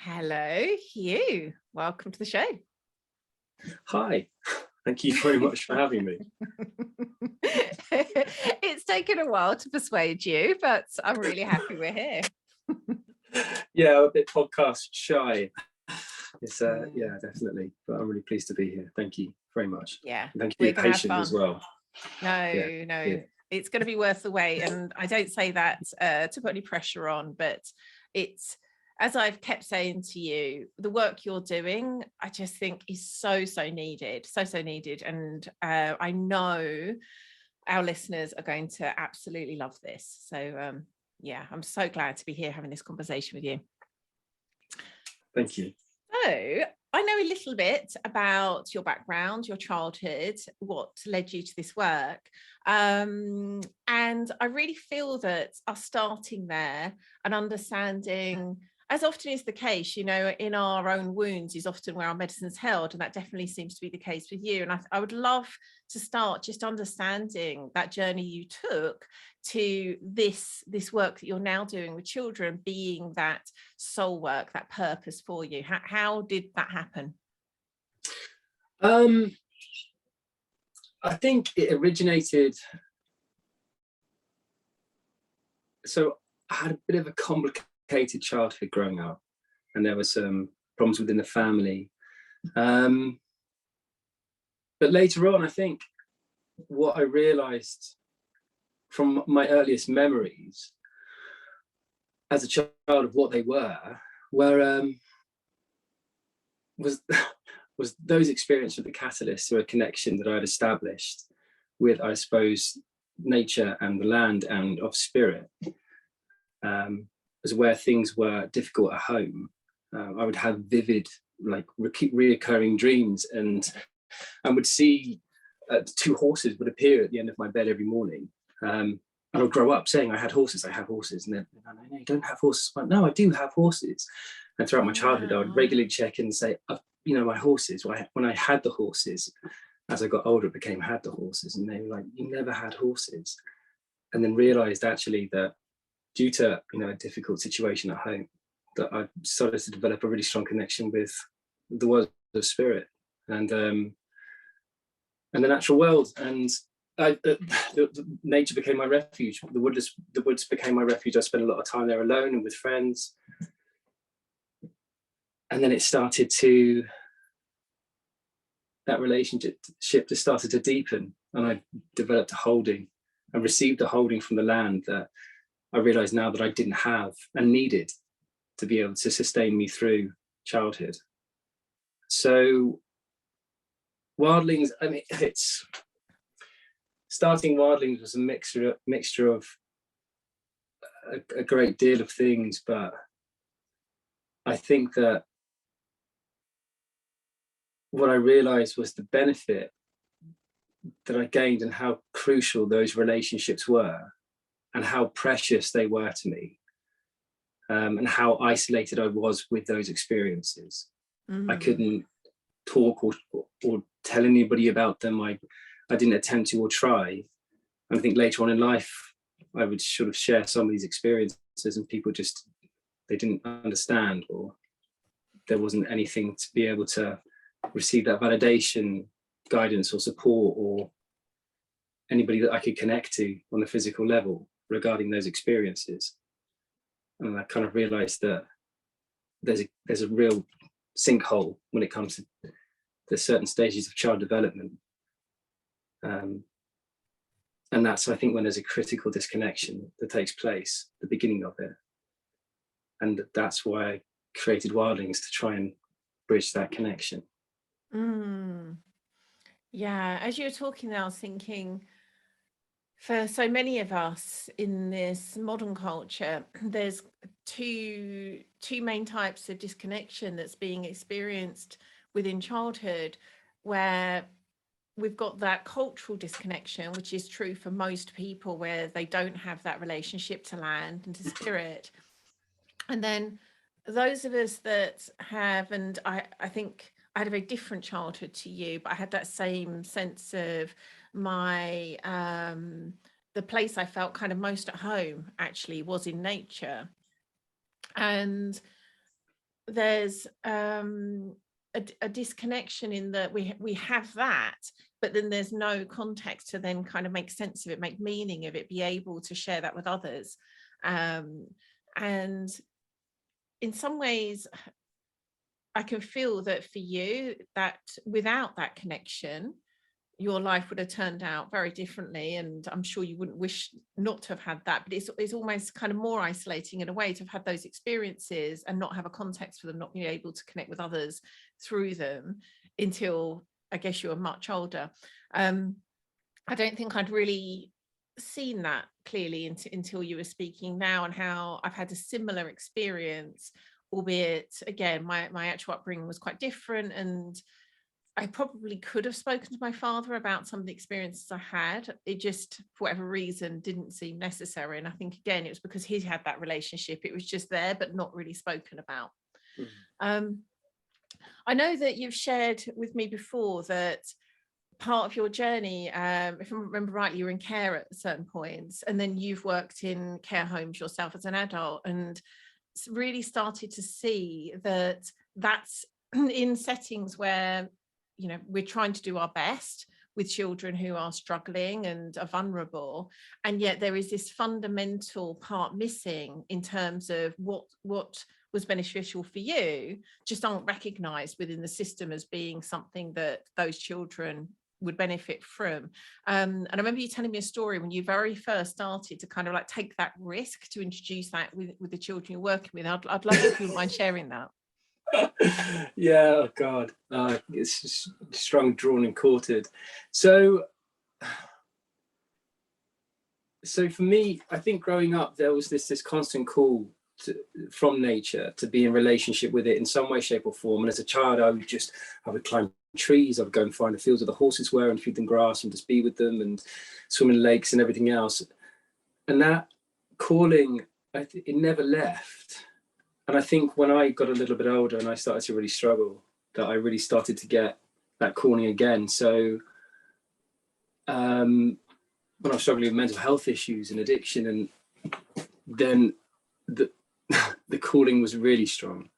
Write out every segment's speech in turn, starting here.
Hello, Huw. Welcome to the show. Hi, thank you very much for having me. It's taken a while to persuade you, but I'm really happy we're here. Yeah, I'm a bit podcast shy. It's yeah, definitely. But I'm really pleased to be here. Thank you very much. Yeah, and thank you we're for going your to have patience fun. as well. No, Yeah. it's going to be worth the wait. And I don't say that to put any pressure on, but it's, as I've kept saying to you, the work you're doing, I just think is so needed, so needed. And I know our listeners are going to absolutely love this. So yeah, I'm so glad to be here having this conversation with you. Thank you. So I know a little bit about your background, your childhood, what led you to this work. And I really feel that us starting there and understanding, as often is the case, in our own wounds is often where our medicine's held. And that definitely seems to be the case with you. And I would love to start just understanding that journey you took to this work that you're now doing with children, being that soul work, that purpose for you. How did that happen? I think it originated. So I had a bit of a complicated childhood growing up, and there were some problems within the family. But later on, I think what I realized from my earliest memories as a child of what they were was those experiences with the catalyst, or a connection that I'd established with, I suppose, nature and the land and of spirit, as where things were difficult at home. I would have vivid, like reoccurring dreams, and would see two horses would appear at the end of my bed every morning. And I would grow up saying, I have horses. And then, no, you don't have horses. Like, no, I do have horses. And throughout my childhood, I would regularly check and say, my horses. When I had the horses, as I got older, it became had the horses. And they were like, you never had horses. And then realized actually that due to, a difficult situation at home, that I started to develop a really strong connection with the world of spirit and the natural world. And the nature became my refuge. The woods became my refuge. I spent a lot of time there alone and with friends. And then that relationship just started to deepen, and I developed a holding and received a holding from the land that I realized now that I didn't have and needed to be able to sustain me through childhood. So Wildlings, starting Wildlings was a mixture of a great deal of things, but I think that what I realized was the benefit that I gained and how crucial those relationships were and how precious they were to me, and how isolated I was with those experiences. I couldn't talk or tell anybody about them. I didn't attempt to or try. And I think later on in life, I would sort of share some of these experiences and people they didn't understand, or there wasn't anything to be able to receive that validation, guidance or support, or anybody that I could connect to on the physical level regarding those experiences. And I kind of realized that there's a real sinkhole when it comes to the certain stages of child development. And that's, I think, when there's a critical disconnection that takes place, the beginning of it. And that's why I created Wildlings, to try and bridge that connection. Yeah, as you were talking there, I was thinking, for so many of us in this modern culture, there's two main types of disconnection that's being experienced within childhood, where we've got that cultural disconnection, which is true for most people, where they don't have that relationship to land and to spirit. And then those of us that have, and I think I had a very different childhood to you, but I had that same sense of my the place I felt kind of most at home actually was in nature. And there's a disconnection in that we have that, but then there's no context to then kind of make sense of it, make meaning of it, be able to share that with others. And in some ways, I can feel that for you, that without that connection, your life would have turned out very differently, and I'm sure you wouldn't wish not to have had that, but it's almost kind of more isolating in a way to have had those experiences and not have a context for them, not being able to connect with others through them until I guess you were much older. I don't think I'd really seen that clearly until you were speaking now, and how I've had a similar experience, albeit again my actual upbringing was quite different, and I probably could have spoken to my father about some of the experiences I had. It just, for whatever reason, didn't seem necessary. And I think, again, it was because he had that relationship. It was just there, but not really spoken about. I know that you've shared with me before that part of your journey, if I remember rightly, you were in care at certain points, and then you've worked in care homes yourself as an adult, and really started to see that that's in settings where, you know, we're trying to do our best with children who are struggling and are vulnerable, and yet there is this fundamental part missing in terms of what was beneficial for you just aren't recognized within the system as being something that those children would benefit from. And I remember you telling me a story when you very first started to kind of like take that risk to introduce that with the children you're working with. I'd love it if you wouldn't mind sharing that. Yeah, oh God, it's just strung, drawn and quartered. So for me, I think growing up there was this constant call from nature to be in relationship with it in some way, shape or form. And as a child, I would climb trees, I would go and find the fields where the horses were and feed them grass and just be with them and swim in lakes and everything else. And that calling, it never left. And I think when I got a little bit older and I started to really struggle, that I really started to get that calling again. So when I was struggling with mental health issues and addiction, and then the calling was really strong.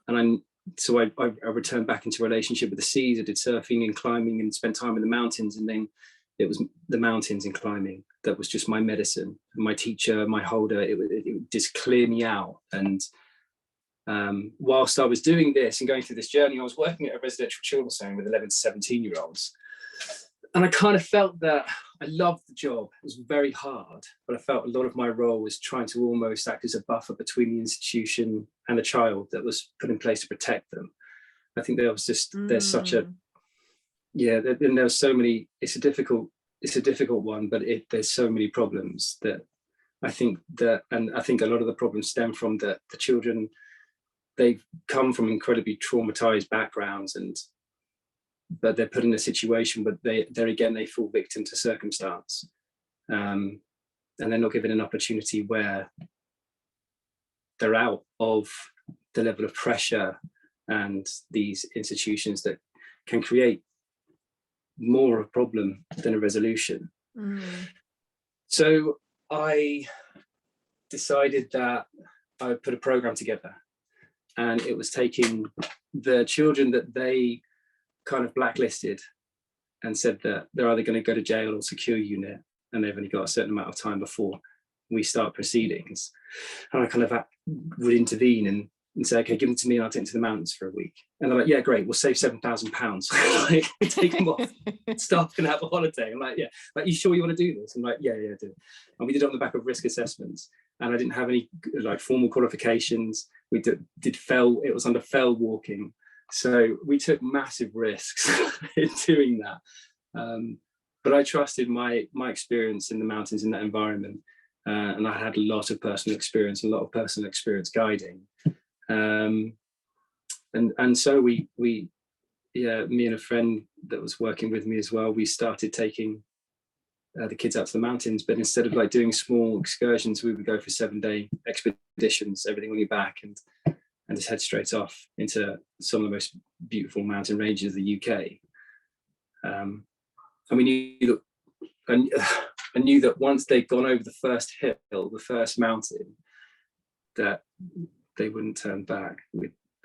And I returned back into relationship with the seas. I did surfing and climbing and spent time in the mountains. And then it was the mountains and climbing that was just my medicine, my teacher, my holder. It would just clear me out. And whilst I was doing this and going through this journey, I was working at a residential children's home with 11 to 17-year-olds. And I kind of felt that I loved the job. It was very hard, but I felt a lot of my role was trying to almost act as a buffer between the institution and the child that was put in place to protect them. I think there was just, there's such a, yeah, and there's so many, it's a difficult one, but there's so many problems that I think that, and I think a lot of the problems stem from the children, they've come from incredibly traumatized backgrounds, but they're put in a situation, but they fall victim to circumstance, and they're not given an opportunity where they're out of the level of pressure and these institutions that can create more of a problem than a resolution. So I decided that I would put a program together, and it was taking the children that they kind of blacklisted and said that they're either going to go to jail or secure unit, and they've only got a certain amount of time before we start proceedings. And I kind of would intervene and say, okay, give them to me and I'll take them to the mountains for a week. And they're like, yeah, great, we'll save £7,000. Like, take them off, staff can have a holiday. I'm like, yeah, like, you sure you want to do this? I'm like, yeah, I do. And we did it on the back of risk assessments, and I didn't have any like formal qualifications. We did fell, it was under fell walking. So we took massive risks in doing that. But I trusted my experience in the mountains in that environment. And I had a lot of personal experience guiding. And so me and a friend that was working with me as well, we started taking the kids out to the mountains, but instead of like doing small excursions, we would go for 7-day expeditions, everything on your back, and just head straight off into some of the most beautiful mountain ranges of the UK. And we knew that I knew that once they'd gone over the first hill, the first mountain, that they wouldn't turn back.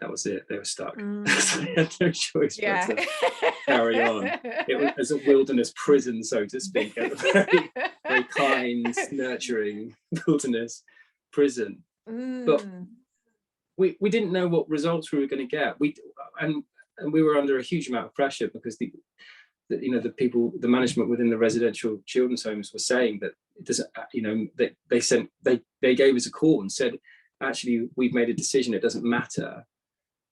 that was it. They were stuck. So they had no choice but to carry on. It was as a wilderness prison, so to speak, a very, very kind, nurturing wilderness prison. But we didn't know what results we were going to get. And we were under a huge amount of pressure, because the management within the residential children's homes were saying that it doesn't, they gave us a call and said, actually, we've made a decision. It doesn't matter.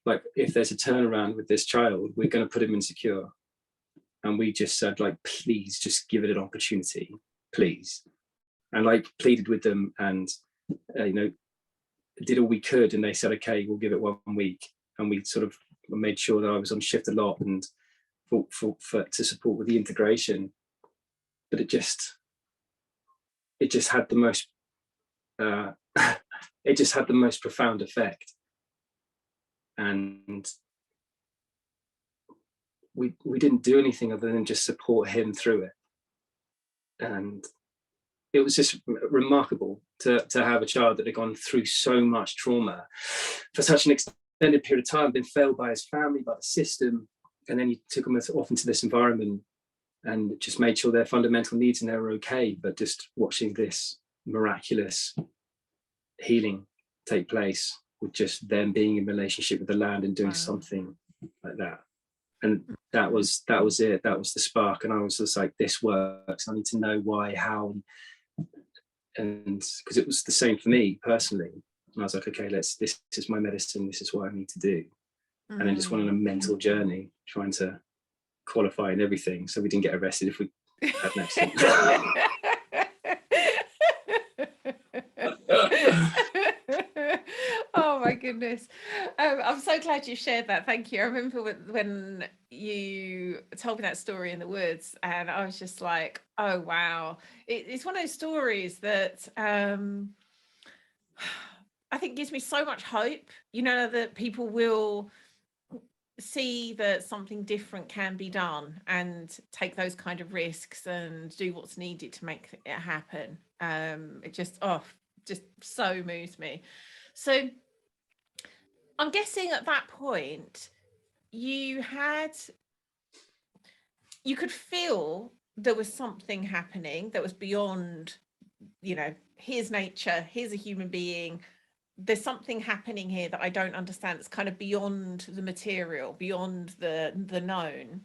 Like, if there's a turnaround with this child, we're going to put him in secure. And we just said, like, please just give it an opportunity, please. And like pleaded with them, and did all we could. And they said, okay, we'll give it 1 week. And we sort of made sure that I was on shift a lot and to support with the integration. But it just had the most it just had the most profound effect. And we didn't do anything other than just support him through it. And it was just remarkable to have a child that had gone through so much trauma for such an extended period of time, been failed by his family, by the system, and then you took them off into this environment and just made sure their fundamental needs and they were okay. But just watching this miraculous healing take place with just them being in relationship with the land and doing something like that. And that was it. That was the spark. And I was just like, this works. I need to know why, how, and because it was the same for me personally. And I was like, okay, this is my medicine. This is what I need to do. And then just went on a mental journey trying to qualify and everything, so we didn't get arrested if we had an accident. Oh my goodness. I'm so glad you shared that. Thank you. I remember when you told me that story in the woods, and I was just like, oh wow. It's one of those stories that I think gives me so much hope, that people will see that something different can be done and take those kind of risks and do what's needed to make it happen. It just so moves me. So I'm guessing at that point you could feel there was something happening that was beyond, here's nature, here's a human being, there's something happening here that I don't understand. It's kind of beyond the material, beyond the known.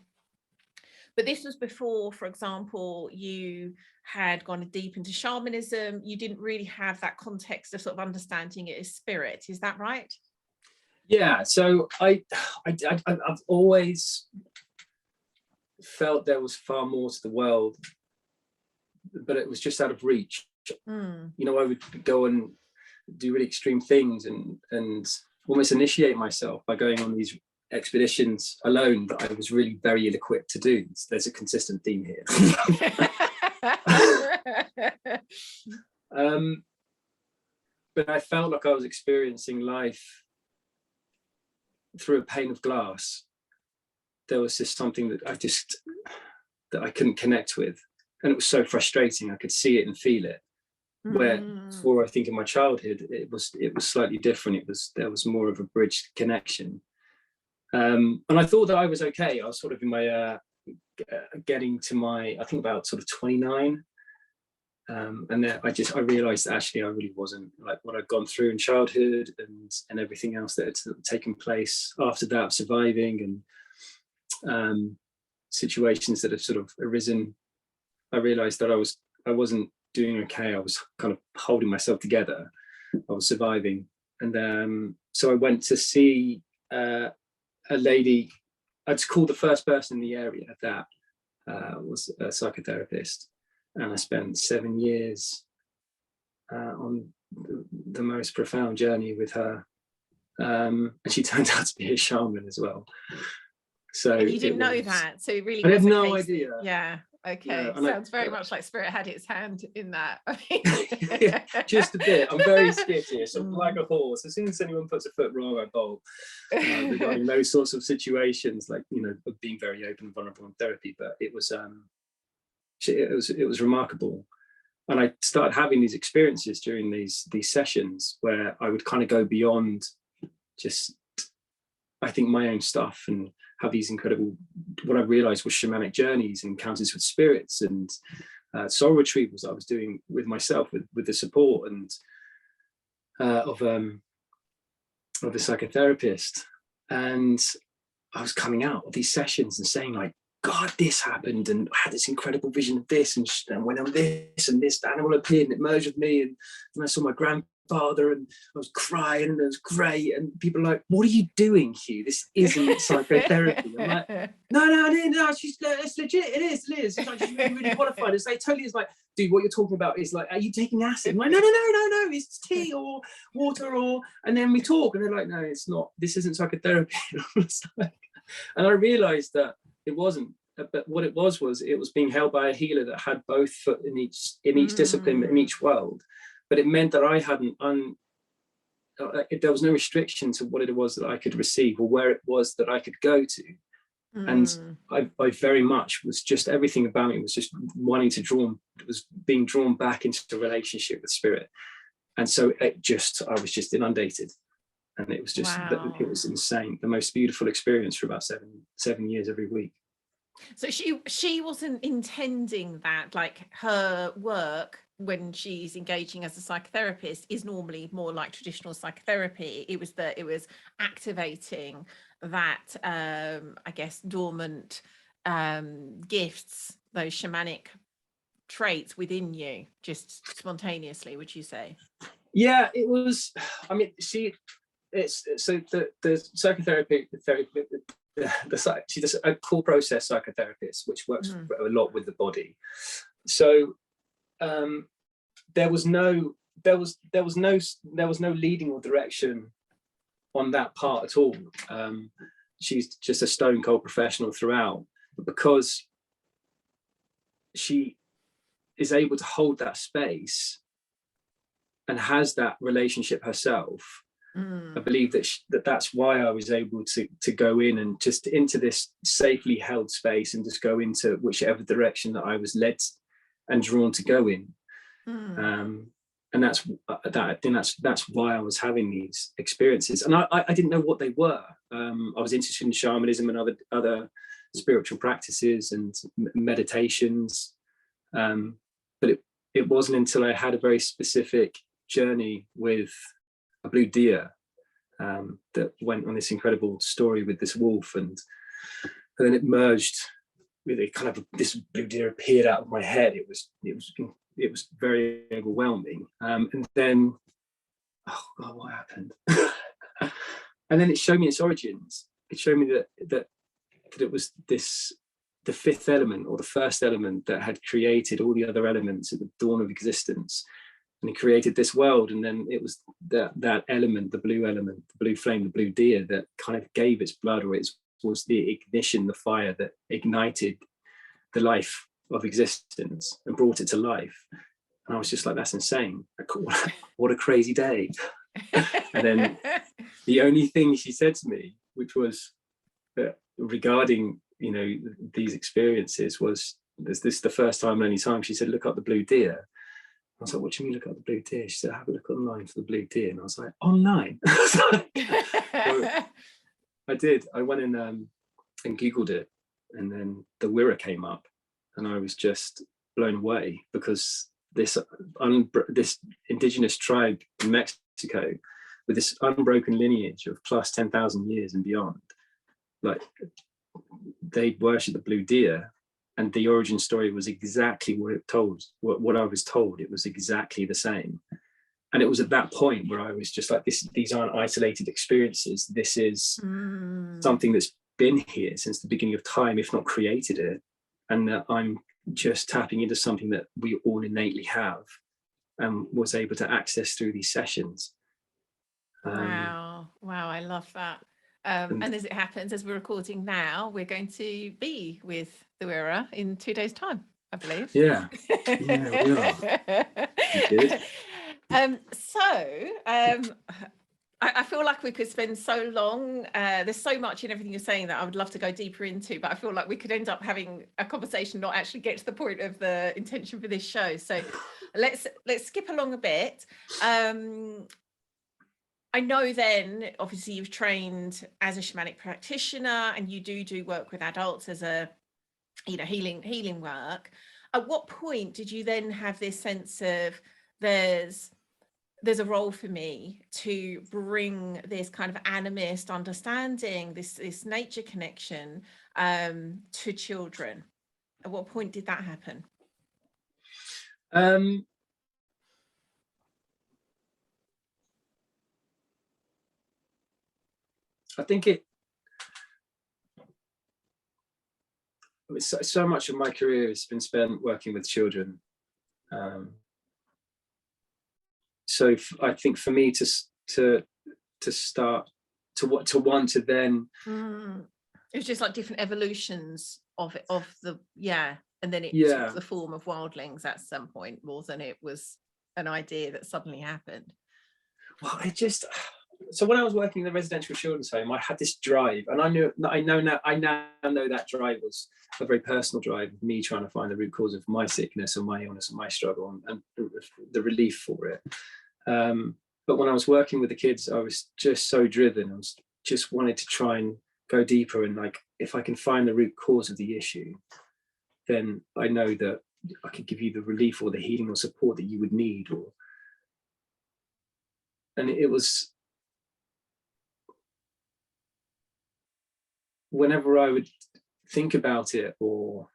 But this was before, for example, you had gone deep into shamanism. You didn't really have that context of sort of understanding it as spirit. Is that right? Yeah. So I've always felt there was far more to the world, but it was just out of reach. I would go and do really extreme things and almost initiate myself by going on these expeditions alone that I was really very ill-equipped to do. There's a consistent theme here. But I felt like I was experiencing life through a pane of glass. There was just something that I couldn't connect with, and it was so frustrating. I could see it and feel it. Where before, I think in my childhood, it was slightly different. There was more of a bridged connection, and I thought that I was okay. I was sort of in my getting to my, I think about sort of 29, and then I realised that actually I really wasn't, like what I'd gone through in childhood and everything else that had taken place after that, surviving and situations that have sort of arisen. I realised that I wasn't doing okay. I was kind of holding myself together. I was surviving. And so I went to see a lady. I'd called the first person in the area that was a psychotherapist. And I spent 7 years on the most profound journey with her. And she turned out to be a shaman as well. So and you didn't know that. So it really I was had no idea. Yeah. Okay. Yeah, Sounds very much like spirit had its hand in that. Yeah, just a bit. I'm very skittish. I'm like a horse. As soon as anyone puts a foot wrong, I bolt. Regarding those sorts of situations, like being very open and vulnerable in therapy. But it was remarkable, and I started having these experiences during these sessions where I would kind of go beyond just I think, my own stuff and have these incredible, what I realized was shamanic journeys, encounters with spirits, and soul retrievals that I was doing with myself, with the support and of a psychotherapist. And I was coming out of these sessions and saying, like, God, this happened, and I had this incredidu vision of this, and when I'm this, and this animal appeared and it merged with me, and I saw my grandfather, and I was crying, and it was great. And people are like, what are you doing, Huw? This isn't psychotherapy. I'm like, no, it's legit. It is. It's like, just really qualified. It's like, totally is like, dude, what you're talking about is like, are you taking acid? I'm like, no, it's tea or water, and then we talk, and they're like, no, it's not. This isn't psychotherapy. And I realized that it wasn't, but what it was it was being held by a healer that had both foot in each discipline, in each world. But it meant that I hadn't there was no restriction to what it was that I could receive or where it was that I could go to. And I very much was just, everything about me was just wanting to being drawn back into the relationship with spirit. And so I was just inundated. And it was just, wow. It was insane. The most beautiful experience for about seven years every week. So she wasn't intending that, like, her work when she's engaging as a psychotherapist is normally more like traditional psychotherapy. It was that it was activating that, I guess, dormant gifts, those shamanic traits within you, just spontaneously, would you say? Yeah, it was. I mean, it's so the psychotherapy she does a core process psychotherapist, which works a lot with the body. So there was no leading or direction on that part at all. She's just a stone cold professional throughout, but because she is able to hold that space and has that relationship herself, I believe that's why I was able to go in and just into this safely held space and just go into whichever direction that I was led and drawn to go in. And that's why I was having these experiences. And I didn't know what they were. I was interested in shamanism and other spiritual practices and meditations. But it wasn't until I had a very specific journey with a blue deer that went on this incredible story with this wolf, and then it merged with a kind of this blue deer appeared out of my head. It was very overwhelming. And then, oh God, what happened? And then it showed me its origins. It showed me that it was the fifth element, or the first element, that had created all the other elements at the dawn of existence. And he created this world, and then it was that element, the blue flame, the blue deer, that kind of gave its blood, or it was the ignition, the fire that ignited the life of existence and brought it to life. And I was just like, that's insane. What a crazy day. And then the only thing she said to me, which was regarding, these experiences, was this the first time and only time, she said, look up the blue deer. I was like, what do you mean look up the blue deer? She said, have a look online for the blue deer. And I was like, online? So I did. I went in and Googled it, and then the Wirra came up, and I was just blown away, because this indigenous tribe in Mexico, with this unbroken lineage of plus 10,000 years and beyond, like, they worship the blue deer. And the origin story was exactly what I was told. It was exactly the same. And it was at that point where I was just like, these aren't isolated experiences. This is something that's been here since the beginning of time, if not created it. And that I'm just tapping into something that we all innately have, and was able to access through these sessions. Wow, I love that. And as it happens, as we're recording now, we're going to be with the Wirra in 2 days' time, I believe. Yeah, we are. I feel like we could spend so long. There's so much in everything you're saying that I would love to go deeper into, but I feel like we could end up having a conversation, not actually get to the point of the intention for this show. So let's skip along a bit. I know then, obviously, you've trained as a shamanic practitioner, and you do work with adults as a, healing work. At what point did you then have this sense of there's a role for me to bring this kind of animist understanding, this nature connection, to children? At what point did that happen? I think so much of my career has been spent working with children. So I think for me to start to want to then, it was just like different evolutions of the and then it took the form of wildlings at some point, more than it was an idea that suddenly happened. Well, so when I was working in the residential children's home, I had this drive, and I now know that drive was a very personal drive of me trying to find the root cause of my sickness and my illness and my struggle and the relief for it. But when I was working with the kids, I was just so driven. I was just wanted to try and go deeper, and like, if I can find the root cause of the issue, then I know that I can give you the relief or the healing or support that you would need. And it was, whenever I would think about it, or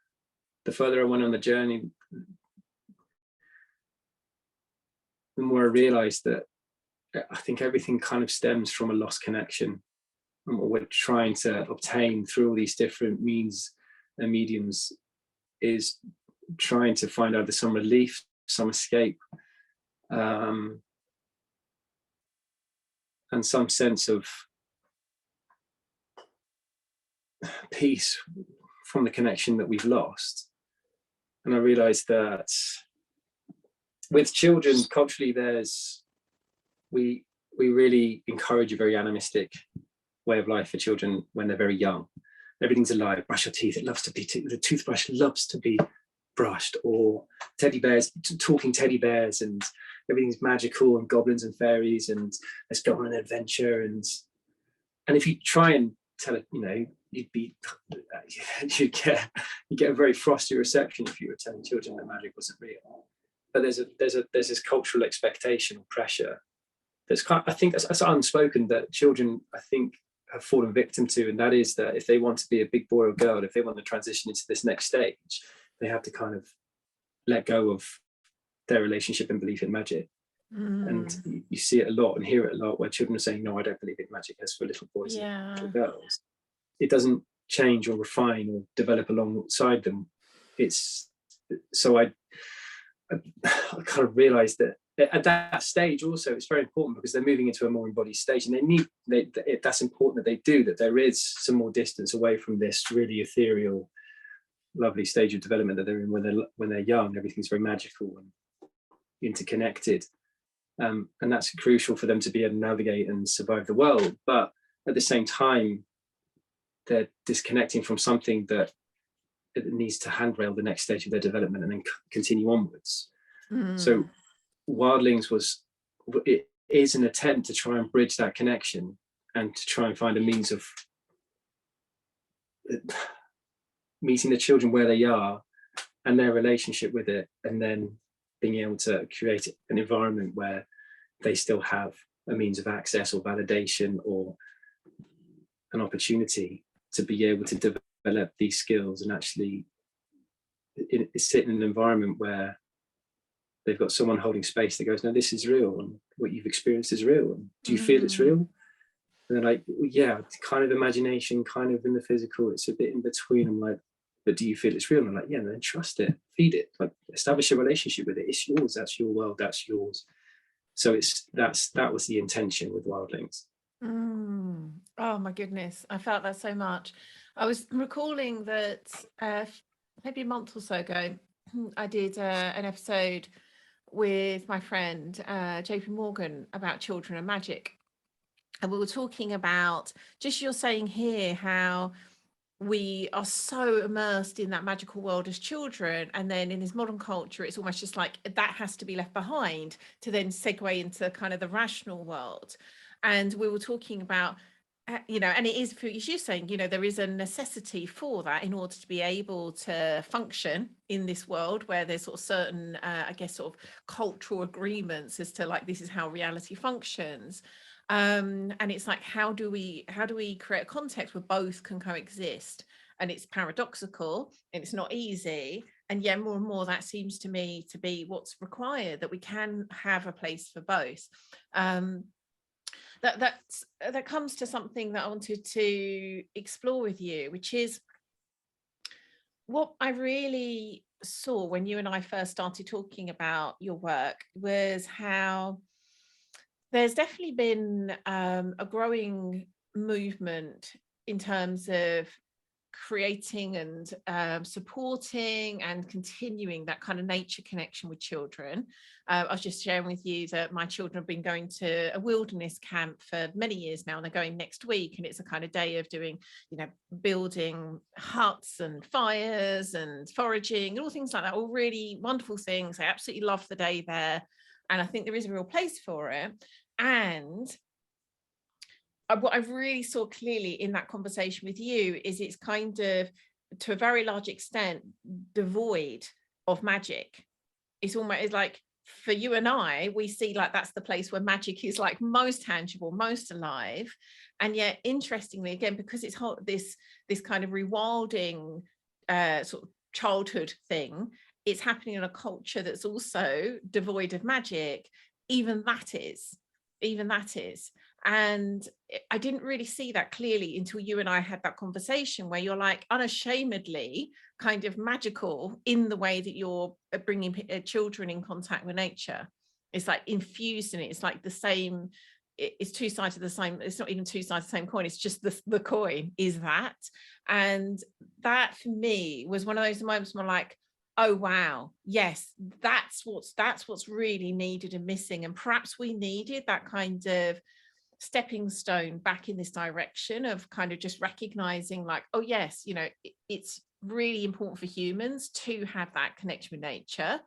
the further I went on the journey, the more I realized that I think everything kind of stems from a lost connection, and what we're trying to obtain through all these different means and mediums is trying to find either some relief, some escape, and some sense of peace from the connection that we've lost. And I realized that with children, culturally, we really encourage a very animistic way of life for children when they're very young. Everything's alive. Brush your teeth. It loves to be the toothbrush loves to be brushed, or teddy bears, talking teddy bears, and everything's magical, and goblins and fairies, and let's go on an adventure. And if you try and tell it, you'd get a very frosty reception if you were telling children that magic wasn't real. But there's this cultural expectation or pressure I think that's unspoken, that children, I think, have fallen victim to, and that is that if they want to be a big boy or girl, if they want to transition into this next stage, they have to kind of let go of their relationship and belief in magic. And you see it a lot and hear it a lot, where children are saying, no, I don't believe in magic as for little boys and little girls. It doesn't change or refine or develop alongside them. So I kind of realized that at that stage also it's very important, because they're moving into a more embodied stage, and that's important that they do, that there is some more distance away from this really ethereal, lovely stage of development that they're in when they're young. Everything's very magical and interconnected, and that's crucial for them to be able to navigate and survive the world. But at the same time, they're disconnecting from something that needs to handrail the next stage of their development and then continue onwards. So Wildlings is an attempt to try and bridge that connection, and to try and find a means of meeting the children where they are and their relationship with it, and then being able to create an environment where they still have a means of access or validation or an opportunity to be able to develop these skills, and actually sit in an environment where they've got someone holding space that goes, no, this is real, and what you've experienced is real, and do you feel it's real? And they're like, well, yeah, kind of imagination, kind of in the physical, it's a bit in between. I'm like, but do you feel it's real? And I'm like, yeah, then trust it, feed it, like establish a relationship with it. It's yours, that's your world, that's yours. So that was the intention with Wildlings. Oh my goodness, I felt that so much. I was recalling that maybe a month or so ago, I did an episode with my friend JP Morgan about children and magic, and we were talking about, just you're saying here, how we are so immersed in that magical world as children, and then in this modern culture it's almost just like that has to be left behind to then segue into kind of the rational world. And we were talking about, you know, and it is, as you're saying, you know, there is a necessity for that in order to be able to function in this world where there's sort of certain, I guess, sort of cultural agreements as to like, this is how reality functions. And it's like, how do we create a context where both can coexist? And it's paradoxical and it's not easy. And yeah, more and more that seems to me to be what's required, that we can have a place for both. That comes to something that I wanted to explore with you, which is what I really saw when you and I first started talking about your work, was how there's definitely been a growing movement in terms of creating and supporting and continuing that kind of nature connection with children. I was just sharing with you that my children have been going to a wilderness camp for many years now, and they're going next week, and it's a kind of day of doing, you know, building huts and fires and foraging and all things like that, all really wonderful things. I absolutely love the day there, and I think there is a real place for it. And what I really saw clearly in that conversation with you is it's kind of, to a very large extent, devoid of magic. It's almost like, for you and I, we see like that's the place where magic is like most tangible, most alive. And yet, interestingly, again, because it's this kind of rewilding sort of childhood thing, it's happening in a culture that's also devoid of magic. Even that is. And I didn't really see that clearly until you and I had that conversation, where you're like unashamedly kind of magical in the way that you're bringing children in contact with nature. It's like infused in it. It's like the same. It's two sides of the same. It's not even two sides of the same coin. It's just the coin is that. And that for me was one of those moments where I'm like, oh wow, yes, that's what's really needed and missing. And perhaps we needed that kind of stepping stone back in this direction of kind of just recognizing like, oh yes, you know, it's really important for humans to have that connection with nature.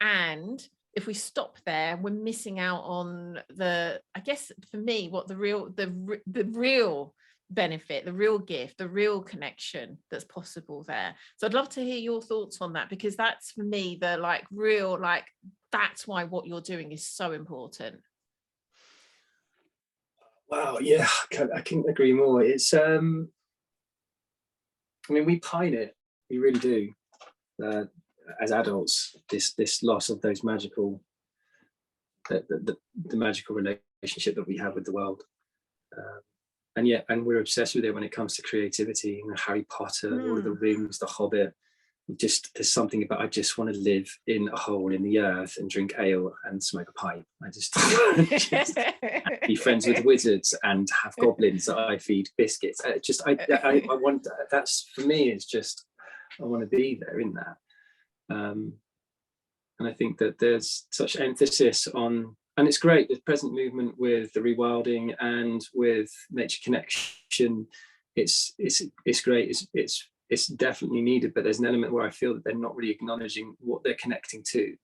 And if we stop there, we're missing out on the, I guess for me, what the real benefit, the real gift, the real connection that's possible there. So I'd love to hear your thoughts on that, because that's for me the like real, like that's why what you're doing is so important. Wow, yeah, I couldn't agree more. It's I mean, we pine it, we really do, as adults, this loss of those magical, the magical relationship that we have with the world, and we're obsessed with it when it comes to creativity. You know, Harry Potter, Lord of the Rings, The Hobbit. Just there's something about, I just want to live in a hole in the earth and drink ale and smoke a pipe. I just be friends with wizards and have goblins that I feed biscuits. I want, that's for me, it's just, I want to be there in that. And I think that there's such emphasis on, and it's great, the present movement with the rewilding and with nature connection. It's great. It's definitely needed, but there's an element where I feel that they're not really acknowledging what they're connecting to.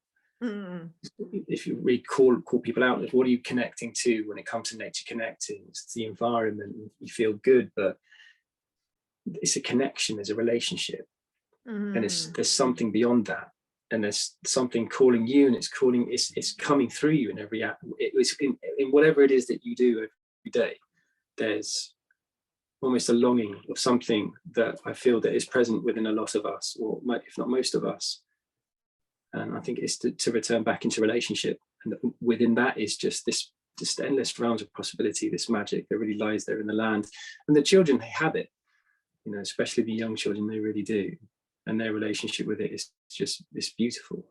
If you really call people out, what are you connecting to when it comes to nature connecting? It's the environment, you feel good, but it's a connection, there's a relationship, and there's something beyond that, and there's something calling you, and it's coming through you in every act. It's in whatever it is that you do every day. There's almost a longing of something that I feel that is present within a lot of us, or if not most of us. And I think it's to return back into relationship. And within that is just endless realms of possibility, this magic that really lies there in the land. And the children, they have it, you know, especially the young children, they really do. And their relationship with it is just this beautiful.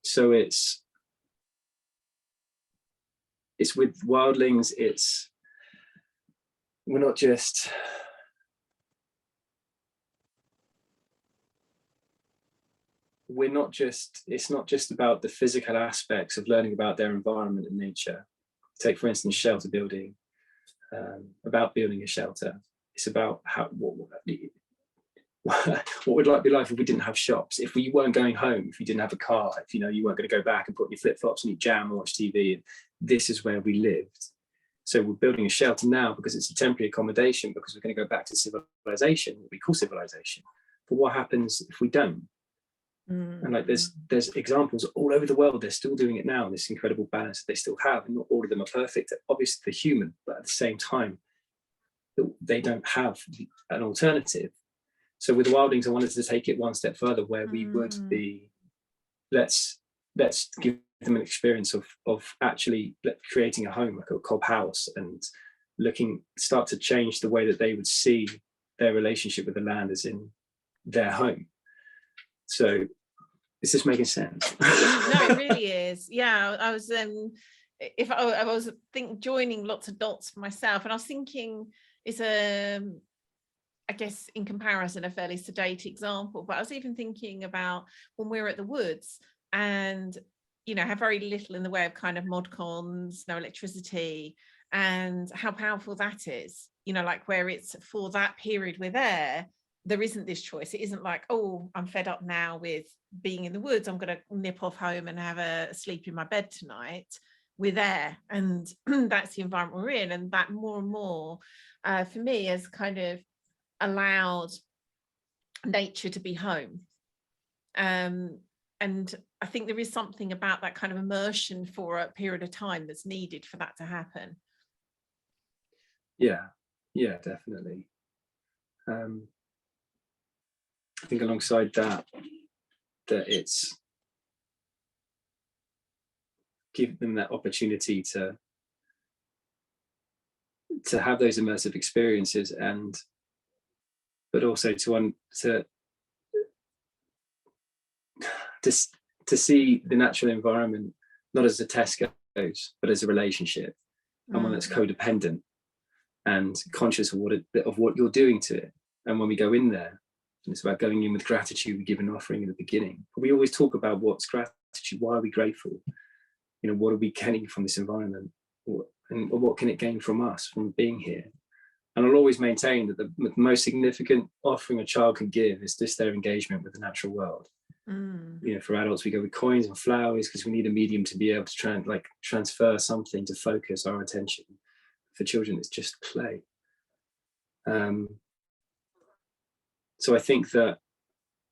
So it's with wildlings, it's not just about the physical aspects of learning about their environment and nature. Take, for instance, shelter building, about building a shelter. It's about what would life be like if we didn't have shops, if we weren't going home, if you didn't have a car, if you weren't going to go back and put on your flip-flops and eat jam and watch TV. this is where we lived. So we're building a shelter now because it's a temporary accommodation, because we're going to go back to civilization, what we call civilization. But what happens if we don't? And like there's examples all over the world, they're still doing it now, this incredible balance that they still have, and not all of them are perfect. Obviously they're human, but at the same time they don't have an alternative. So with Wildings, I wanted to take it one step further, where we would be, let's give them an experience of actually creating a home, like a cob house, and start to change the way that they would see their relationship with the land as in their home. So is this making sense? No, it really is. Yeah, I was joining lots of dots for myself, and I was thinking it's I guess in comparison a fairly sedate example, but I was even thinking about when we were at the woods and have very little in the way of kind of mod cons, no electricity, and how powerful that is, like where it's for that period we're there isn't this choice. It isn't like, oh, I'm fed up now with being in the woods, I'm going to nip off home and have a sleep in my bed tonight. We're there, and that's the environment we're in. And that more and more for me has kind of allowed nature to be home. And I think there is something about that kind of immersion for a period of time that's needed for that to happen. Yeah, definitely. I think alongside that it's give them that opportunity to have those immersive experiences, but also to see the natural environment not as a Tesco's, but as a relationship, and one that's codependent and conscious of what you're doing to it. And when we go in there, and it's about going in with gratitude, we give an offering in the beginning. But we always talk about what's gratitude, why are we grateful? What are we getting from this environment? And what can it gain from us, from being here? And I'll always maintain that the most significant offering a child can give is just their engagement with the natural world. For adults, we go with coins and flowers because we need a medium to be able to transfer something, to focus our attention. For children, it's just play. So I think that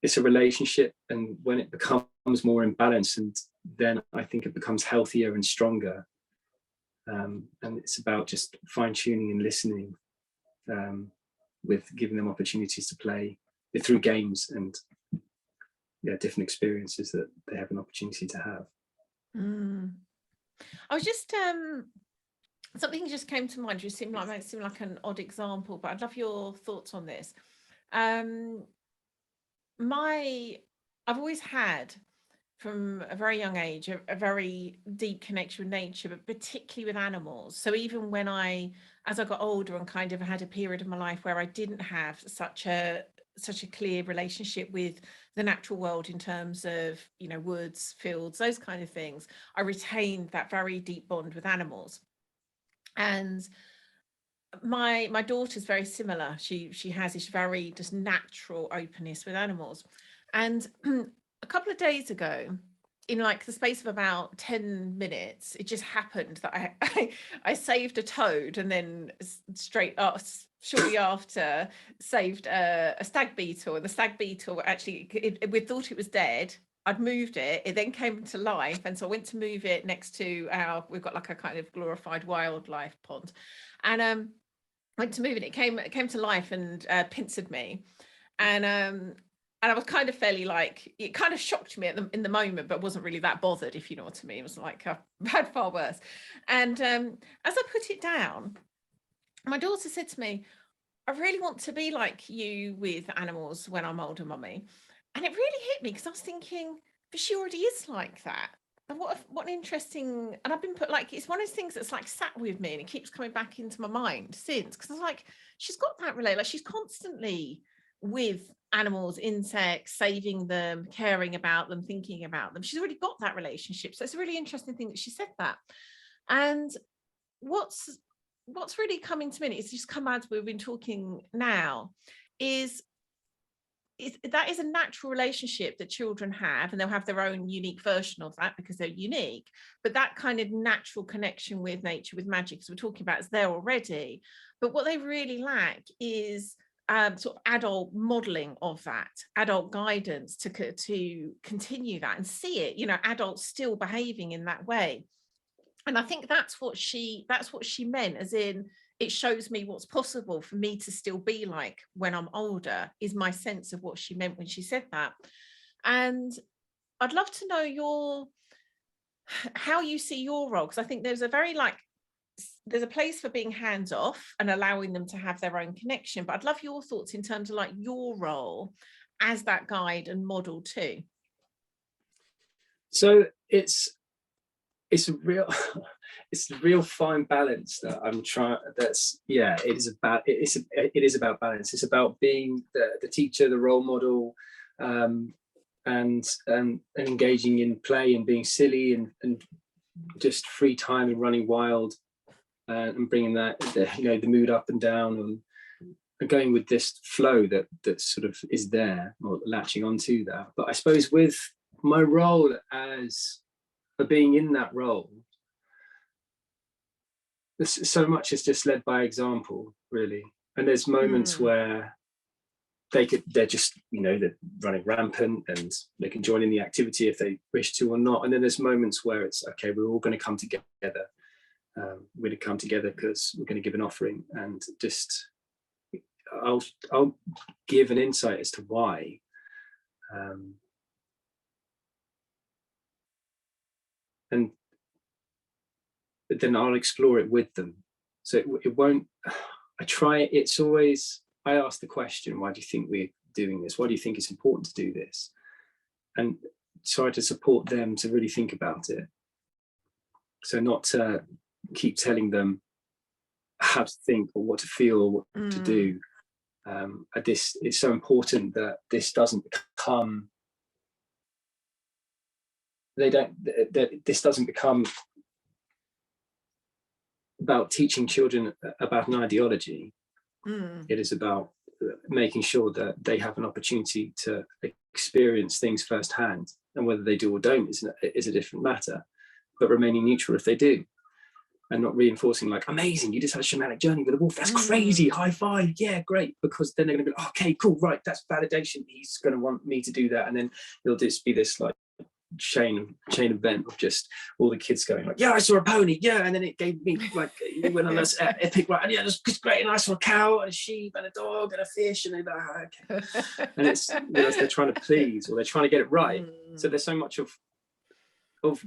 it's a relationship, and when it becomes more imbalanced, and then I think it becomes healthier and stronger. And it's about just fine-tuning and listening, with giving them opportunities to play through games and different experiences that they have an opportunity to have. I was just something just came to mind. It might seem like an odd example, but I'd love your thoughts on this. I've always had, from a very young age, a very deep connection with nature, but particularly with animals. So even when as I got older and kind of had a period of my life where I didn't have such a clear relationship with the natural world in terms of, woods, fields, those kind of things, I retained that very deep bond with animals. And my daughter's very similar. She has this very just natural openness with animals. And a couple of days ago, in like the space of about 10 minutes, it just happened that I saved a toad, and then shortly after saved a stag beetle. And the stag beetle, actually, we thought it was dead. I'd moved it then came to life, and so I went to move it next to we've got like a kind of glorified wildlife pond, and went to move it. It came to life and pincered me, and I was kind of fairly it kind of shocked me in the moment, but wasn't really that bothered, if you know what I mean. It was like I've had far worse. And as I put it down, my daughter said to me, I really want to be like you with animals when I'm older, mummy. And it really hit me, because I was thinking, but she already is like that. And what an interesting, and I've been it's one of those things that's sat with me, and it keeps coming back into my mind since, because I was she's got that relationship, she's constantly with animals, insects, saving them, caring about them, thinking about them. She's already got that relationship. So it's a really interesting thing that she said that. And what's really coming to me, it's just come as we've been talking now, is that is a natural relationship that children have, and they'll have their own unique version of that because they're unique. But that kind of natural connection with nature, with magic, as we're talking about, is there already. But what they really lack is sort of adult modeling of that, adult guidance to continue that and see it, you know, adults still behaving in that way. And I think that's what she meant, as in, it shows me what's possible for me to still be like when I'm older, is my sense of what she meant when she said that. And I'd love to know how you see your role, because I think there's a place for being hands off and allowing them to have their own connection. But I'd love your thoughts in terms of like your role as that guide and model too. So it's a real fine balance that I'm trying. It is about balance. It's about being the teacher, the role model, and engaging in play and being silly and just free time and running wild, and bringing the mood up and down, and going with this flow that sort of is there, or latching onto that. But I suppose with my role for being in that role, so much is just led by example, really. And there's moments where they're just, they're running rampant and they can join in the activity if they wish to or not. And then there's moments where it's, okay, we're all going to come together. We're going to come together because we're going to give an offering, and just I'll give an insight as to why. And then I'll explore it with them. So it won't, I ask the question, why do you think we're doing this? Why do you think it's important to do this? And try to support them to really think about it. So not to keep telling them how to think or what to feel or what to do. This is so important that this doesn't become, this doesn't become about teaching children about an ideology. It is about making sure that they have an opportunity to experience things firsthand, and whether they do or don't is a different matter, but remaining neutral if they do, and not reinforcing like, amazing, you just had a shamanic journey with a wolf, that's crazy, high five, yeah, great, because then they're going to be, okay, cool, right, that's validation, he's going to want me to do that. And then it'll just be this like chain event of just all the kids going like, yeah, I saw a pony, yeah, and then it gave me like, we went on this epic ride, and yeah, it's great, and I saw a cow and a sheep and a dog and a fish, and they're like, okay. And it's, they're trying to please, or they're trying to get it right. So there's so much of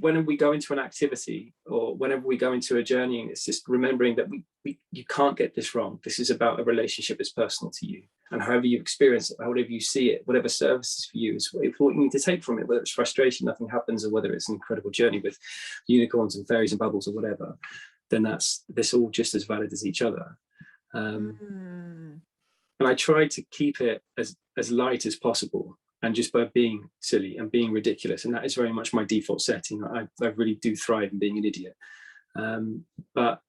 whenever we go into an activity or whenever we go into a journey, it's just remembering that you can't get this wrong. This is about a relationship that's personal to you, and however you experience it, however you see it, whatever services for you is what you need to take from it, whether it's frustration, nothing happens, or whether it's an incredible journey with unicorns and fairies and bubbles or whatever, then that's all just as valid as each other. And I try to keep it as light as possible, and just by being silly and being ridiculous. And that is very much my default setting. I really do thrive in being an idiot. But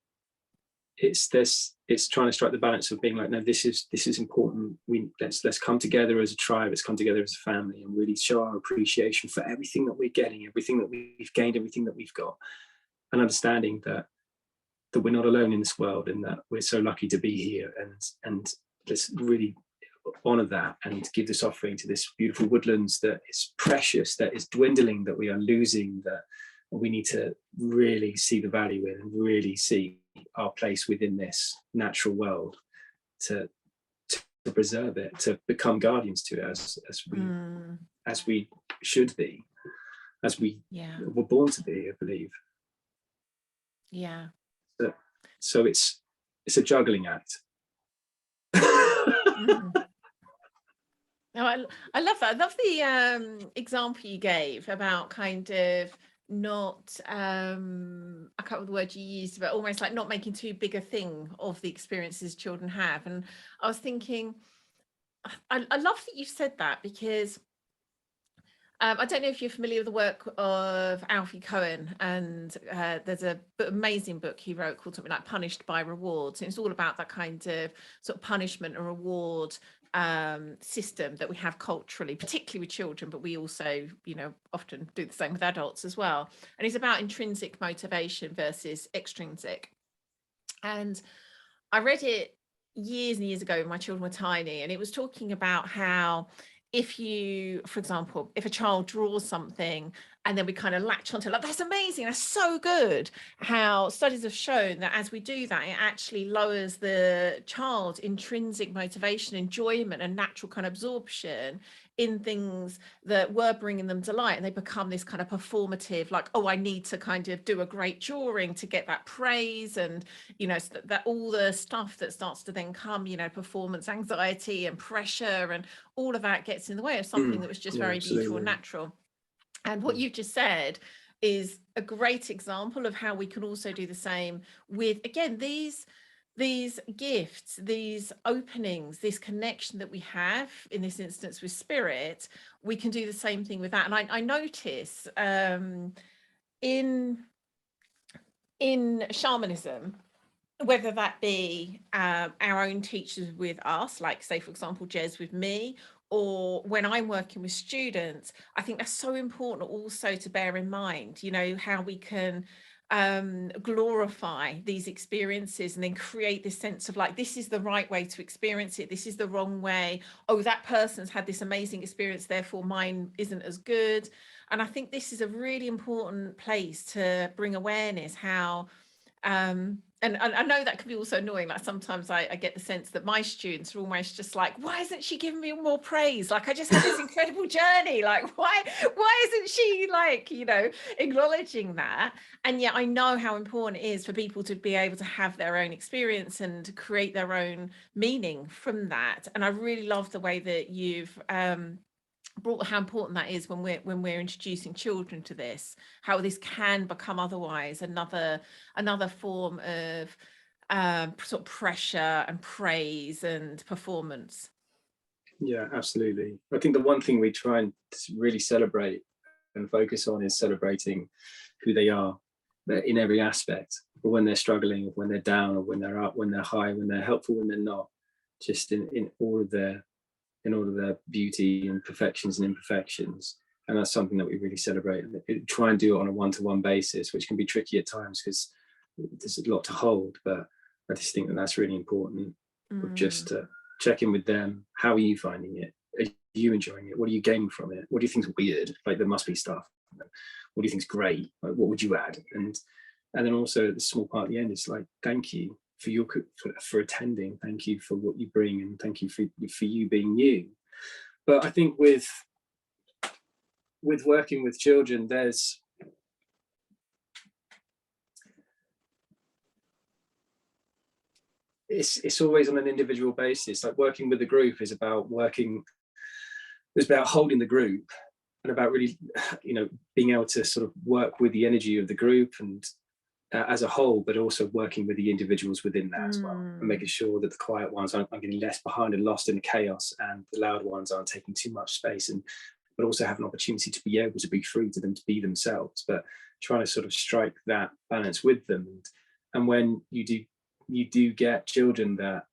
it's trying to strike the balance of being like, no, this is important. Let's come together as a tribe, let's come together as a family, and really show our appreciation for everything that we're getting, everything that we've gained, everything that we've got. And understanding that we're not alone in this world, and that we're so lucky to be here, and let's really honor that and give this offering to this beautiful woodlands that is precious, that is dwindling, that we are losing, that we need to really see the value in, and really see our place within this natural world, to preserve it, to become guardians to it as we should be, as we were born to be, I believe. Yeah. So it's a juggling act. No, I love that. I love the example you gave about kind of not, I can't remember the word you used, but almost like not making too big a thing of the experiences children have. And I was thinking, I love that you said that, because I don't know if you're familiar with the work of Alfie Cohen, and there's an amazing book he wrote called something like Punished by Rewards. And it's all about that kind of sort of punishment and reward system that we have culturally, particularly with children, but we also, you know, often do the same with adults as well. And it's about intrinsic motivation versus extrinsic. And I read it years and years ago when my children were tiny, and it was talking about how if you, for example, if a child draws something and then we kind of latch onto it, like, that's amazing, that's so good, how studies have shown that as we do that, it actually lowers the child's intrinsic motivation, enjoyment, and natural kind of absorption in things that were bringing them delight, and they become this kind of performative, like, oh, I need to kind of do a great drawing to get that praise, and, you know, so that all the stuff that starts to then come, you know, performance anxiety and pressure and all of that gets in the way of something that was just very beautiful and natural. And what you've just said is a great example of how we can also do the same with, again, these gifts, these openings, this connection that we have in this instance with spirit. We can do the same thing with that. And I notice in shamanism, whether that be our own teachers with us, like, say, for example, Jez with me, or when I'm working with students, I think that's so important also to bear in mind, you know, how we can glorify these experiences and then create this sense of, like, this is the right way to experience it, this is the wrong way, oh, that person's had this amazing experience, therefore mine isn't as good. And I think this is a really important place to bring awareness, how and I know that can be also annoying. Like, sometimes I get the sense that my students are almost just like, why isn't she giving me more praise? Like, I just had this incredible journey. Like, why isn't she, like, you know, acknowledging that? And yet I know how important it is for people to be able to have their own experience and to create their own meaning from that. And I really love the way that you've brought how important that is when we're introducing children to this, how this can become otherwise another form of sort of pressure and praise and performance. Yeah, absolutely. I think the one thing we try and really celebrate and focus on is celebrating who they are in every aspect, or when they're struggling, or when they're down, or when they're up, when they're high, when they're helpful, when they're not, just in all of their beauty and perfections and imperfections. And that's something that we really celebrate. Try and do it on a one-to-one basis, which can be tricky at times because there's a lot to hold, but I just think that that's really important. Just to check in with them. How are you finding it? Are you enjoying it? What are you gaining from it? What do you think's weird? Like, there must be stuff. What do you think's great? Like, what would you add? And then also the small part at the end is like, thank you for attending, thank you for what you bring, and thank you for you being you. But I think with working with children, it's always on an individual basis. Like, working with the group is about holding the group, and about really, you know, being able to sort of work with the energy of the group and as a whole, but also working with the individuals within that as well, and making sure that the quiet ones aren't getting left behind and lost in the chaos, and the loud ones aren't taking too much space, but also have an opportunity to be able to be free to them, to be themselves, but trying to sort of strike that balance with them. And when you do get children that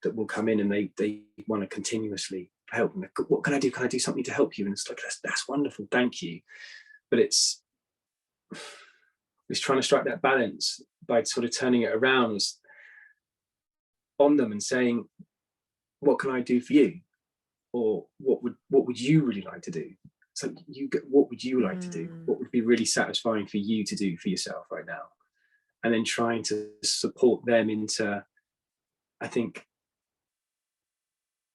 will come in and they want to continuously help them. What can I do? Can I do something to help you? And it's like, that's wonderful, thank you. But it's trying to strike that balance by sort of turning it around on them and saying, what can I do for you? Or what would you really like to do? So what would you like to do? What would be really satisfying for you to do for yourself right now? And then trying to support them into, I think,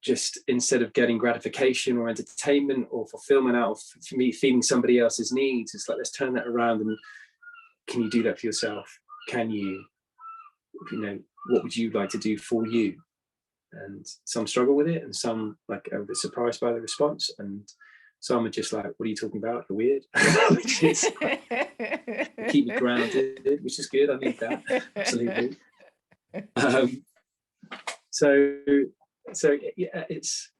just instead of getting gratification or entertainment or fulfillment out of, for me, feeding somebody else's needs, it's like, let's turn that around. And can you do that for yourself? Can you, what would you like to do for you? And some struggle with it, and some like are a bit surprised by the response, and some are just like, what are you talking about? You're weird. Which is keep me grounded, which is good. I need that, absolutely. So yeah, it's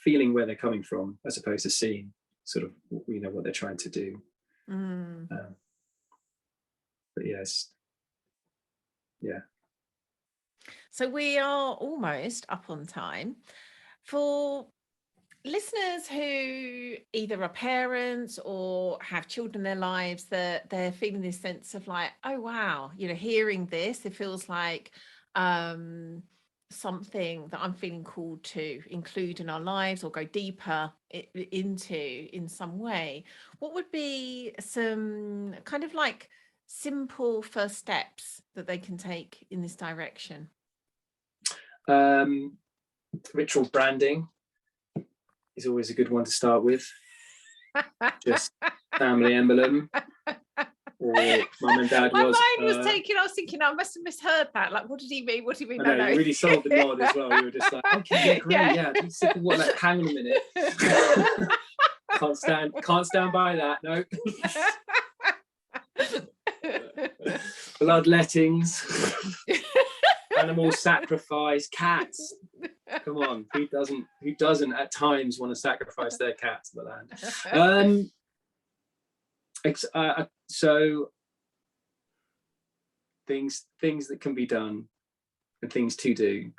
feeling where they're coming from, as opposed to seeing sort of, what they're trying to do. But yes, yeah. So we are almost up on time. For listeners who either are parents or have children in their lives, that they're feeling this sense of like, oh wow, hearing this, it feels like something that I'm feeling called to include in our lives or go deeper into in some way. What would be some kind of like simple first steps that they can take in this direction? Ritual branding is always a good one to start with. Just family emblem, or mum and dad My was. mind was taking. I was thinking, I must have misheard that. Like, what did he mean? What do you mean? I know, No. you really sold the nod as well. You were just like, okay, yeah, great, yeah. Simple what? Like, hang on a minute. Can't stand by that. No. Bloodlettings, animal sacrifice, cats. Come on, who doesn't at times want to sacrifice their cat to the land? So things that can be done and things to do.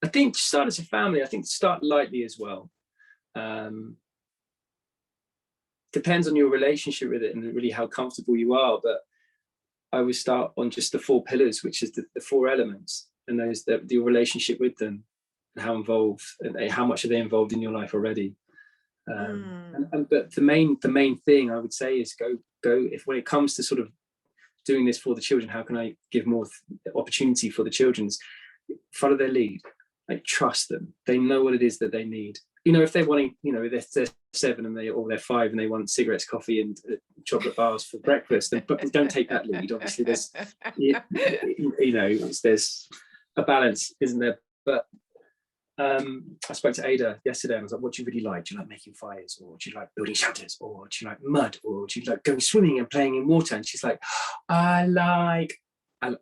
I think start as a family. I think start lightly as well. Depends on your relationship with it and really how comfortable you are, but I would start on just the 4 pillars, which is the 4 elements, and those your relationship with them, and how involved and how much are they involved in your life already. But the main thing I would say is go if when it comes to sort of doing this for the children, how can I give more opportunity for the children? Follow their lead, like trust them. They know what it is that they need. If they're wanting, if they're 7 and they're 5 and they want cigarettes, coffee, and chocolate bars for breakfast, then don't take that lead. Obviously, there's a balance, isn't there? But I spoke to Ada yesterday and I was like, what do you really like? Do you like making fires, or do you like building shelters, or do you like mud, or do you like going swimming and playing in water? And she's like, I like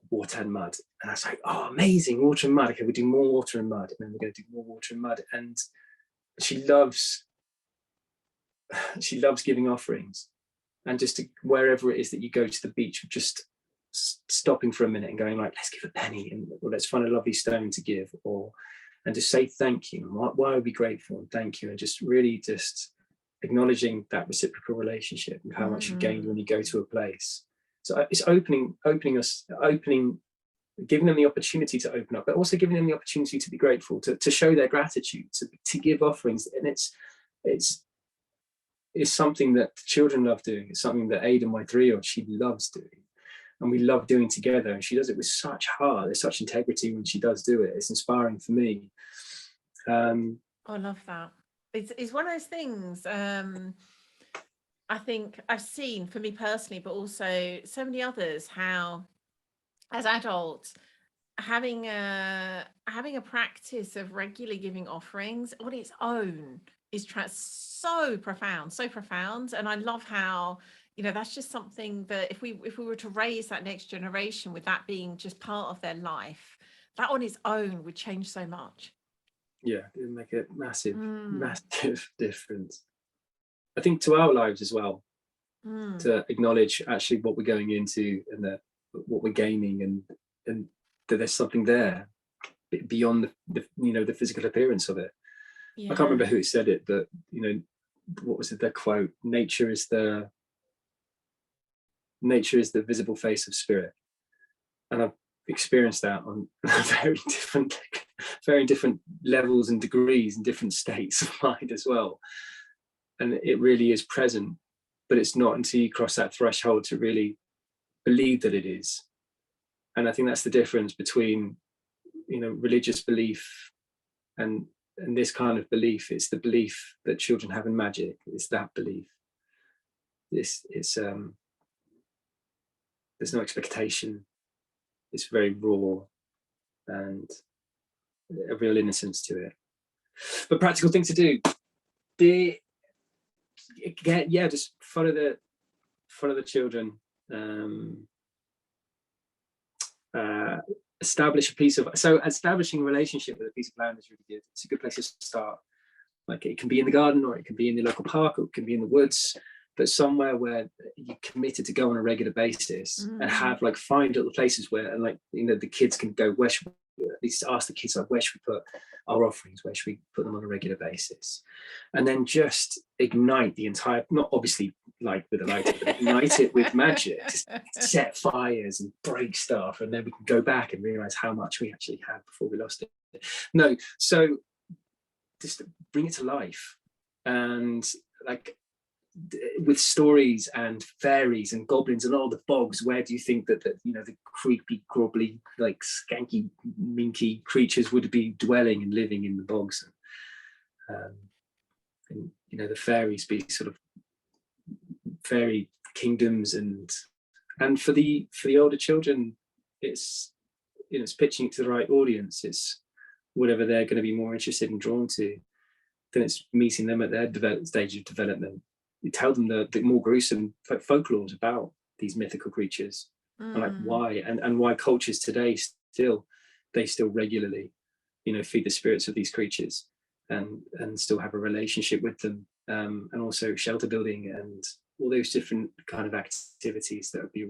water and mud. And I was like, oh, amazing, water and mud. Okay, we'll do more water and mud, and then we're going to do more water and mud. And she loves giving offerings, and just wherever it is that you go to the beach, just stopping for a minute and going like, let's give a penny, or let's find a lovely stone to give, and just say thank you. Why are we grateful and thank you? And just really just acknowledging that reciprocal relationship and how much you gain when you go to a place. So it's opening, giving them the opportunity to open up, but also giving them the opportunity to be grateful, to show their gratitude, to give offerings. And it's something that the children love doing. It's something that Ada, my 3-year-old, she loves doing. And we love doing together, and she does it with such heart. There's such integrity when she does do it. It's inspiring for me. I love that. It's one of those things. I think I've seen, for me personally, but also so many others, how as adults having a practice of regularly giving offerings on its own is so profound. And I love how that's just something that if we were to raise that next generation with that being just part of their life, that on its own would change so much. Yeah, it would make a massive difference. I think to our lives as well, to acknowledge actually what we're going into and what we're gaining, and that there's something there beyond the physical appearance of it. I can't remember who said it, but what was it, their quote? Nature is the visible face of spirit. And I've experienced that on very different levels and degrees and different states of mind as well. And it really is present, but it's not until you cross that threshold to really believe that it is. And I think that's the difference between religious belief and this kind of belief. It's the belief that children have in magic. It's that belief. There's no expectation. It's very raw and a real innocence to it. But practical thing to do, just follow the children. Establishing a relationship with a piece of land is really good. It's a good place to start. Like, it can be in the garden, or it can be in the local park, or it can be in the woods, but somewhere where you're committed to go on a regular basis and find little places where, and the kids can go, where should at least ask the kids, like, where should we put our offerings? Where should we put them on a regular basis? And then just ignite the entire, not obviously like with a lighter, but ignite it with magic, just set fires and break stuff. And then we can go back and realize how much we actually had before we lost it. No, so just bring it to life. And like, with stories and fairies and goblins and all the bogs, where do you think that you know, the creepy, grobbly, like skanky, minky creatures would be dwelling and living in the bogs? And you know, the fairies be sort of fairy kingdoms, and for the older children, it's, you know, it's pitching it to the right audience. It's whatever they're going to be more interested and drawn to. Then it's meeting them at their stage of development. You tell them the more gruesome folklores about these mythical creatures, and like why, and why cultures today still regularly, you know, feed the spirits of these creatures and still have a relationship with them, and also shelter building and all those different kind of activities that would be a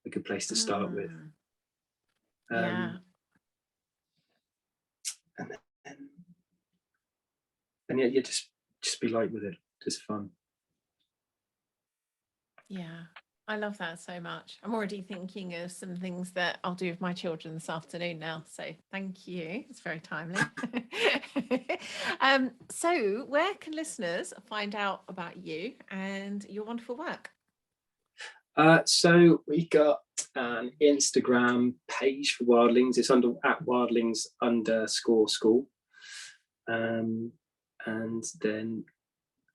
good place to start with. Yeah. And yeah, just be light with it. Just fun. Yeah, I love that so much. I'm already thinking of some things that I'll do with my children this afternoon now. So thank you. It's very timely. So where can listeners find out about you and your wonderful work? So we got an Instagram page for Wildlings. It's under @wildlings_school. And then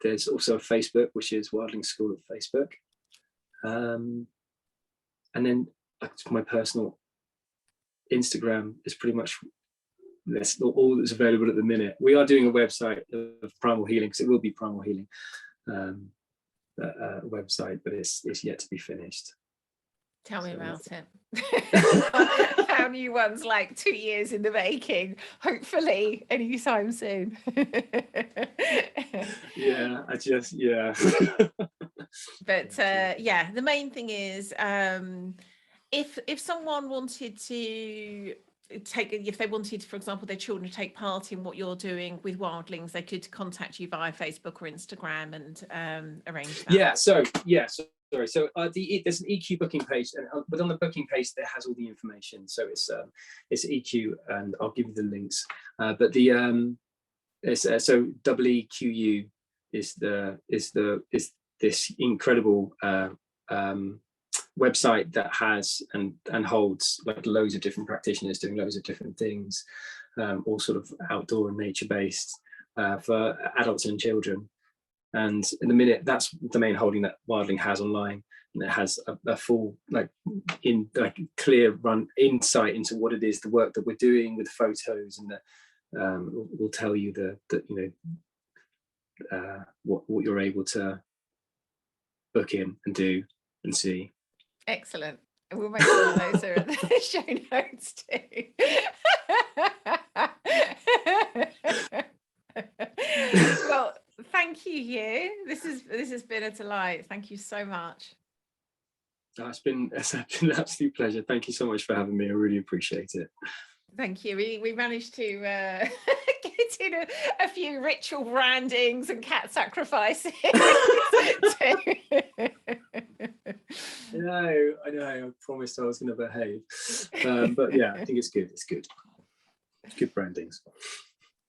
there's also a Facebook, which is Wildlings School at Facebook. And then my personal Instagram is pretty much that's all that's available at the minute. We are doing a website of Primal Healing, because it will be Primal Healing website, but it's yet to be finished. Tell me about it. Our new one's like 2 years in the making, hopefully anytime soon. Yeah, But yeah, the main thing is, if someone wanted to if they wanted, for example, their children to take part in what you're doing with Wildlings, they could contact you via Facebook or Instagram and arrange that. Sorry. So there's an EQ booking page, but on the booking page there has all the information. So it's EQ, and I'll give you the links. But the it's so EEQU is this incredible website that has and holds like loads of different practitioners doing loads of different things, all sort of outdoor and nature based, for adults and children. And in the minute, that's the main holding that Wildling has online, and it has a full clear run insight into what it is, the work that we're doing with photos, and we'll tell you what you're able to book in and do and see. Excellent. And we'll make sure those are in the show notes too. Well, thank you, Huw. This has been a delight. Thank you so much. It's been an absolute pleasure. Thank you so much for having me. I really appreciate it. Thank you. We managed to get in a few ritual brandings and cat sacrifices. I know. I promised I was going to behave. But yeah, I think it's good. It's good. Good brandings.